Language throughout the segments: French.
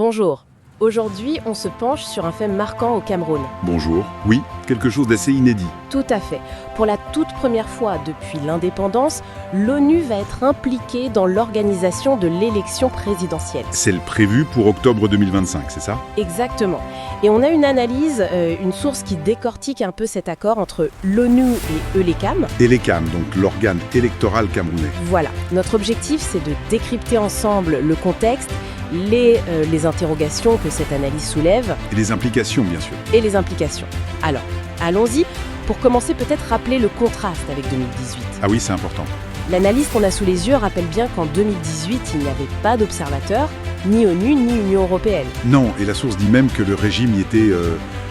Bonjour. Aujourd'hui, on se penche sur un fait marquant au Cameroun. Bonjour. Oui, quelque chose d'assez inédit. Tout à fait. Pour la toute première fois depuis l'indépendance, l'ONU va être impliquée dans l'organisation de l'élection présidentielle. C'est le prévu pour octobre 2025, c'est ça? Exactement. Et on a une analyse, une source qui décortique un peu cet accord entre l'ONU et Eulecam. Elecam, donc l'organe électoral camerounais. Voilà. Notre objectif, c'est de décrypter ensemble le contexte, les interrogations que cette analyse soulève Et les implications, bien sûr. et les implications. Alors, allons-y. Pour commencer, peut-être rappeler le contraste avec 2018. Ah oui, c'est important. L'analyse qu'on a sous les yeux rappelle bien qu'en 2018, il n'y avait pas d'observateurs, ni ONU, ni Union européenne. Non, et la source dit même que le régime y était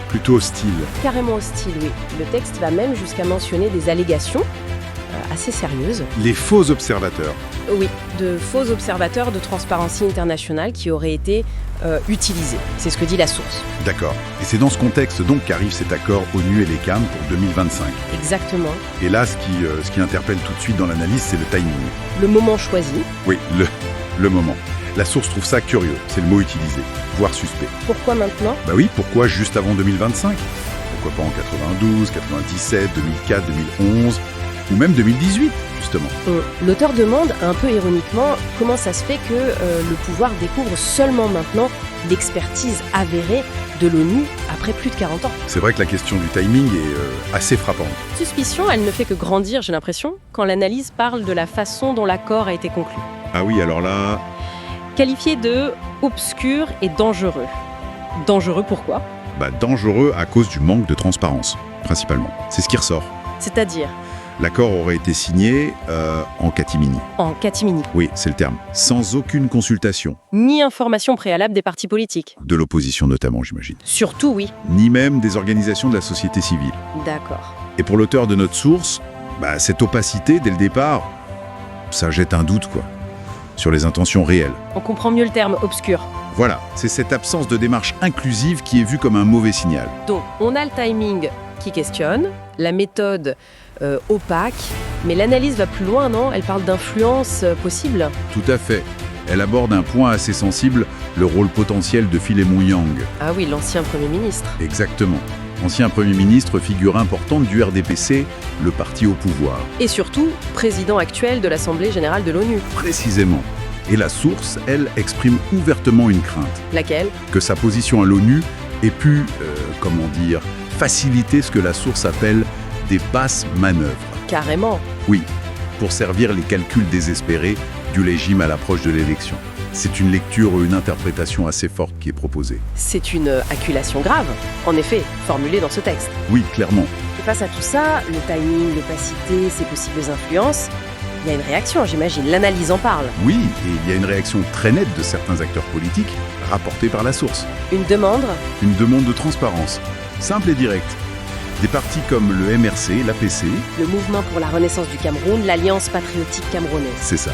plutôt hostile. Carrément hostile, oui. Le texte va même jusqu'à mentionner des allégations assez sérieuses. Les faux observateurs. Oui, de faux observateurs de Transparency International qui auraient été utilisés. C'est ce que dit la source. D'accord. Et c'est dans ce contexte donc qu'arrive cet accord ONU-Elecam pour 2025. Exactement. Et là, ce qui interpelle tout de suite dans l'analyse, c'est le timing. Le moment choisi. Oui, le moment. La source trouve ça curieux, c'est le mot utilisé, voire suspect. Pourquoi maintenant ? Bah oui, pourquoi juste avant 2025 ? Pourquoi pas en 92, 97, 2004, 2011 ou même 2018, justement. L'auteur demande, un peu ironiquement, comment ça se fait que le pouvoir découvre seulement maintenant l'expertise avérée de l'ONU après plus de 40 ans. C'est vrai que la question du timing est assez frappante. Suspicion, elle ne fait que grandir, j'ai l'impression, quand l'analyse parle de la façon dont l'accord a été conclu. Ah oui, alors là, Qualifié de obscur et dangereux. Dangereux pourquoi ? dangereux à cause du manque de transparence, principalement. C'est ce qui ressort. C'est-à-dire L'accord aurait été signé en catimini. en catimini. Oui, c'est le terme. Sans aucune consultation. Ni information préalable des partis politiques. De l'opposition notamment, j'imagine. Surtout oui. Ni même des organisations de la société civile. D'accord. Et pour l'auteur de notre source, cette opacité, dès le départ, ça jette un doute, quoi, sur les intentions réelles. On comprend mieux le terme obscur. Voilà, c'est cette absence de démarche inclusive qui est vue comme un mauvais signal. Donc, on a le timing qui questionne, la méthode opaque, mais l'analyse va plus loin, non ? Elle parle d'influence possible. Tout à fait. Elle aborde un point assez sensible, le rôle potentiel de Philémon Yang. Ah oui, l'ancien Premier ministre. Exactement. Ancien Premier ministre, figure importante du RDPC, le parti au pouvoir. Et surtout, président actuel de l'Assemblée générale de l'ONU. Précisément. Et la source, elle, exprime ouvertement une crainte. Laquelle ? Que sa position à l'ONU ait pu, faciliter ce que la source appelle des basses manœuvres. Carrément. Oui, pour servir les calculs désespérés du régime à l'approche de l'élection. C'est une lecture ou une interprétation assez forte qui est proposée. C'est une acculation grave, en effet, formulée dans ce texte. Oui, clairement. Et face à tout ça, le timing, l'opacité, ces possibles influences, il y a une réaction, j'imagine. L'analyse en parle. Oui, et il y a une réaction très nette de certains acteurs politiques, rapportée par la source. Une demande. Une demande de transparence, simple et directe. Des partis comme le MRC, l'APC, Le mouvement pour la renaissance du Cameroun, l'Alliance patriotique camerounaise. c'est ça.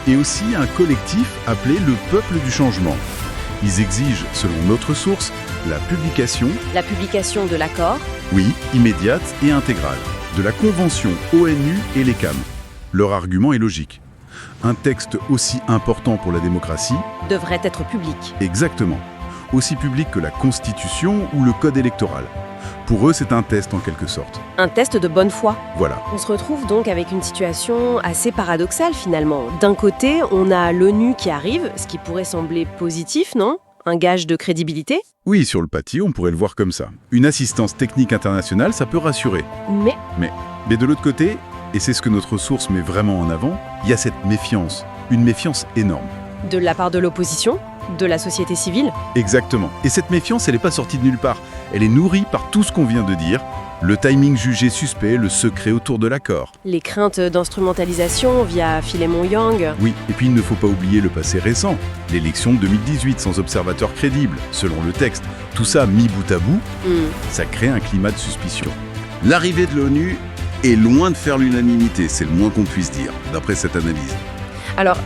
Et aussi un collectif appelé le Peuple du Changement. Ils exigent, selon notre source, la publication, La publication de l'accord, oui, immédiate et intégrale, de la convention ONU et l'ECAM. Leur argument est logique. Un texte aussi important pour la démocratie, devrait être public. exactement, aussi public que la Constitution ou le Code électoral. Pour eux, c'est un test en quelque sorte. Un test de bonne foi. Voilà. On se retrouve donc avec une situation assez paradoxale finalement. D'un côté, on a l'ONU qui arrive, ce qui pourrait sembler positif, non ? Un gage de crédibilité. Oui, sur le papier, on pourrait le voir comme ça. Une assistance technique internationale, ça peut rassurer. Mais Mais de l'autre côté, et c'est ce que notre source met vraiment en avant, il y a cette méfiance, une méfiance énorme. de la part de l'opposition, de la société civile, Exactement. Et cette méfiance, elle n'est pas sortie de nulle part. Elle est nourrie par tout ce qu'on vient de dire, le timing jugé suspect, le secret autour de l'accord. les craintes d'instrumentalisation via Philémon Yang. Oui, et puis il ne faut pas oublier le passé récent, l'élection de 2018 sans observateur crédible, selon le texte. Tout ça mis bout à bout, ça crée un climat de suspicion. L'arrivée de l'ONU est loin de faire l'unanimité, c'est le moins qu'on puisse dire, d'après cette analyse. Alors,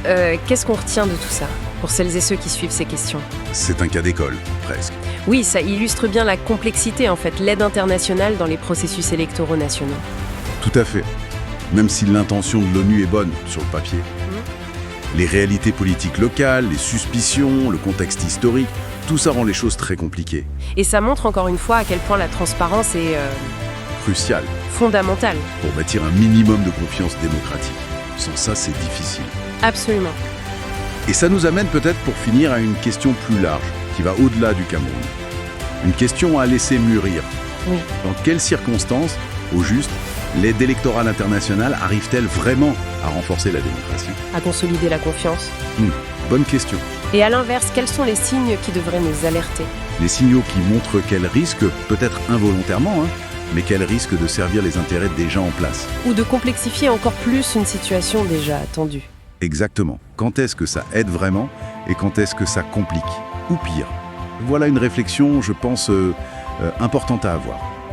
qu'est-ce qu'on retient de tout ça, pour celles et ceux qui suivent ces questions ? C'est un cas d'école, presque. Oui, ça illustre bien la complexité, en fait, l'aide internationale dans les processus électoraux nationaux. Tout à fait. Même si l'intention de l'ONU est bonne, sur le papier. Les réalités politiques locales, les suspicions, le contexte historique, tout ça rend les choses très compliquées. Et ça montre encore une fois à quel point la transparence est Crucial fondamentale. pour bâtir un minimum de confiance démocratique. Sans ça, c'est difficile. Absolument. Et ça nous amène peut-être pour finir à une question plus large, qui va au-delà du Cameroun. Une question à laisser mûrir. Oui. Dans quelles circonstances, au juste, l'aide électorale internationale arrive-t-elle vraiment à renforcer la démocratie? À consolider la confiance. Bonne question. Et à l'inverse, quels sont les signes qui devraient nous alerter? Les signaux qui montrent qu'elle risque, peut-être involontairement, mais qu'elle risque de servir les intérêts des gens en place. Ou de complexifier encore plus une situation déjà tendue. Exactement. Quand est-ce que ça aide vraiment et quand est-ce que ça complique? Ou pire? Voilà une réflexion, je pense, importante à avoir.